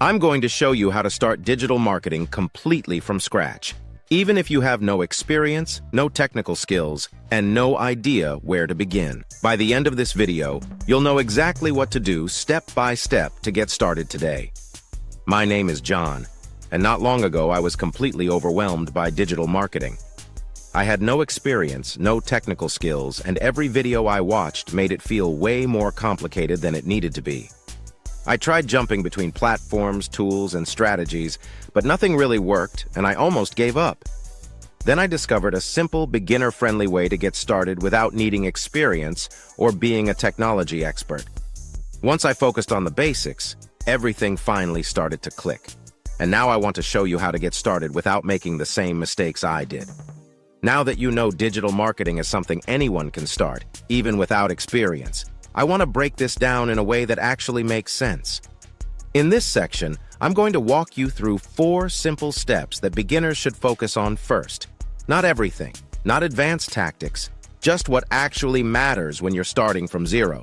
I'm going to show you how to start digital marketing completely from scratch, even if you have no experience, no technical skills, and no idea where to begin. By the end of this video, you'll know exactly what to do step by step to get started today. My name is John, and not long ago I was completely overwhelmed by digital marketing. I had no experience, no technical skills, and every video I watched made it feel way more complicated than it needed to be. I tried jumping between platforms, tools, and strategies, but nothing really worked, and I almost gave up. Then I discovered a simple, beginner-friendly way to get started without needing experience or being a technology expert. Once I focused on the basics, everything finally started to click. And now I want to show you how to get started without making the same mistakes I did. Now that you know digital marketing is something anyone can start, even without experience, I want to break this down in a way that actually makes sense. In this section, I'm going to walk you through 4 simple steps that beginners should focus on first. Not everything, not advanced tactics, just what actually matters when you're starting from zero.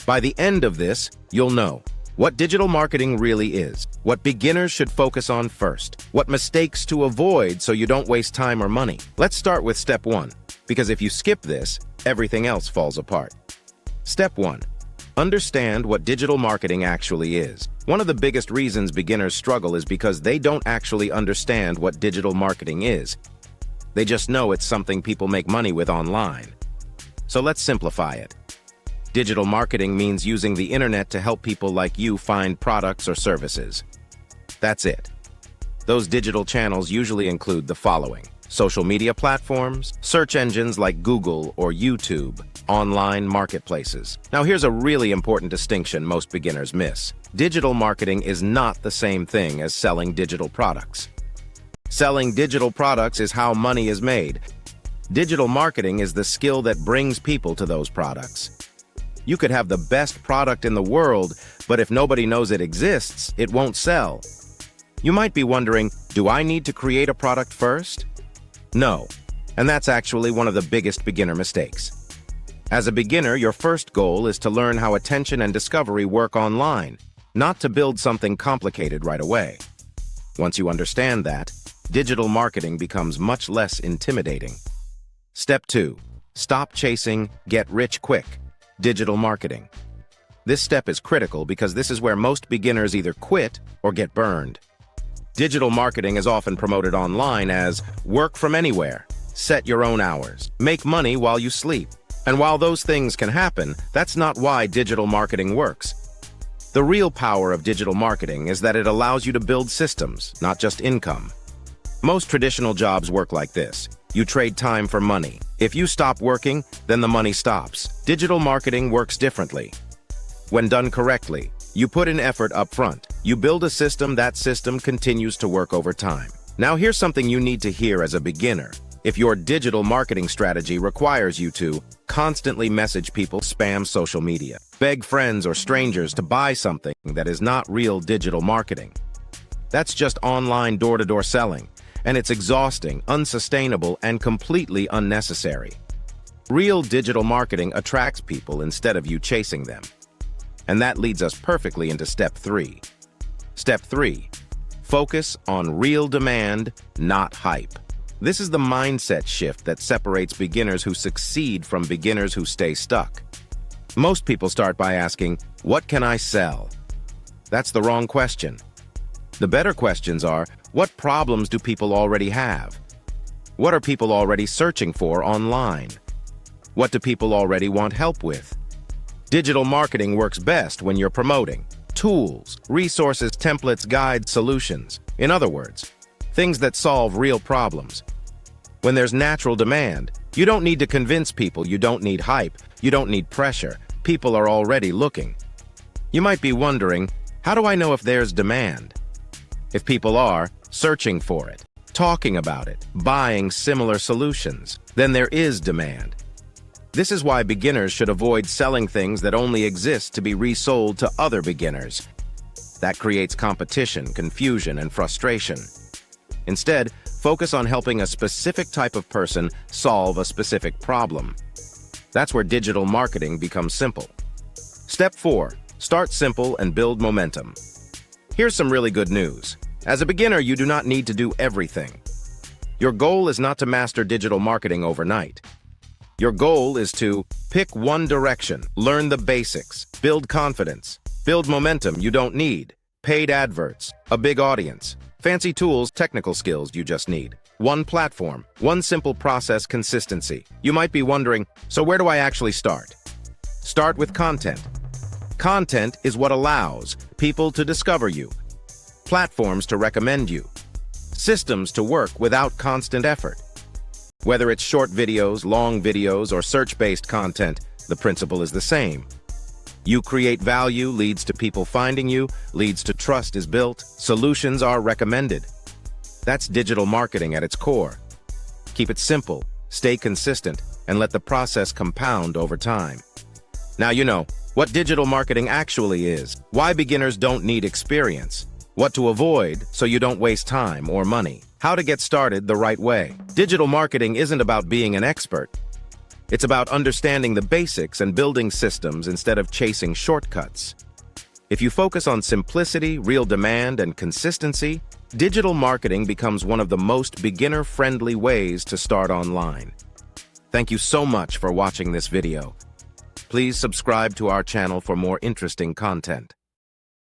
By the end of this, you'll know what digital marketing really is, what beginners should focus on first, what mistakes to avoid so you don't waste time or money. Let's start with step 1, because if you skip this, everything else falls apart. Step 1. Understand what digital marketing actually is. One of the biggest reasons beginners struggle is because they don't actually understand what digital marketing is. They just know it's something people make money with online. So let's simplify it. Digital marketing means using the internet to help people like you find products or services. That's it. Those digital channels usually include the following: social media platforms, search engines like Google or YouTube, online marketplaces. Now here's a really important distinction most beginners miss. Digital marketing is not the same thing as selling digital products. Selling digital products is how money is made. Digital marketing is the skill that brings people to those products. You could have the best product in the world, but if nobody knows it exists, it won't sell. You might be wondering, do I need to create a product first? No, and that's actually one of the biggest beginner mistakes. As a beginner, your first goal is to learn how attention and discovery work online, not to build something complicated right away. Once you understand that, digital marketing becomes much less intimidating. Step 2. Stop chasing get rich quick digital marketing. This step is critical because this is where most beginners either quit or get burned. Digital marketing is often promoted online as work from anywhere, set your own hours, make money while you sleep. And while those things can happen, that's not why digital marketing works. The real power of digital marketing is that it allows you to build systems, not just income. Most traditional jobs work like this. You trade time for money. If you stop working, then the money stops. Digital marketing works differently. When done correctly, you put in effort up front. You build a system, that system continues to work over time. Now here's something you need to hear as a beginner. If your digital marketing strategy requires you to constantly message people, spam social media, beg friends or strangers to buy something that is not real digital marketing, that's just online door-to-door selling, and it's exhausting, unsustainable, and completely unnecessary. Real digital marketing attracts people instead of you chasing them. And that leads us perfectly into step 3. Step 3. Focus on real demand, not hype. This is the mindset shift that separates beginners who succeed from beginners who stay stuck. Most people start by asking, what can I sell? That's the wrong question. The better questions are, what problems do people already have? What are people already searching for online? What do people already want help with? Digital marketing works best when you're promoting tools, resources, templates, guides, solutions. In other words, things that solve real problems. When there's natural demand, you don't need to convince people, you don't need hype, you don't need pressure. People are already looking. You might be wondering, how do I know if there's demand? If people are searching for it, talking about it, buying similar solutions, then there is demand. This is why beginners should avoid selling things that only exist to be resold to other beginners. That creates competition, confusion, and frustration. Instead, focus on helping a specific type of person solve a specific problem. That's where digital marketing becomes simple. Step 4. Start simple and build momentum. Here's some really good news. As a beginner, you do not need to do everything. Your goal is not to master digital marketing overnight. Your goal is to pick one direction, learn the basics, build confidence, build momentum you don't need, paid adverts, a big audience, fancy tools, technical skills you just need. One platform, one simple process, consistency. You might be wondering, so where do I actually start? Start with content. Content is what allows people to discover you, platforms to recommend you, systems to work without constant effort. Whether it's short videos, long videos, or search-based content, the principle is the same. You create value, leads to people finding you, leads to trust is built, solutions are recommended. That's digital marketing at its core. Keep it simple, stay consistent, and let the process compound over time. Now you know what digital marketing actually is, why beginners don't need experience, what to avoid so you don't waste time or money, how to get started the right way. Digital marketing isn't about being an expert. It's about understanding the basics and building systems instead of chasing shortcuts. If you focus on simplicity, real demand, and consistency, digital marketing becomes one of the most beginner-friendly ways to start online. Thank you so much for watching this video. Please subscribe to our channel for more interesting content.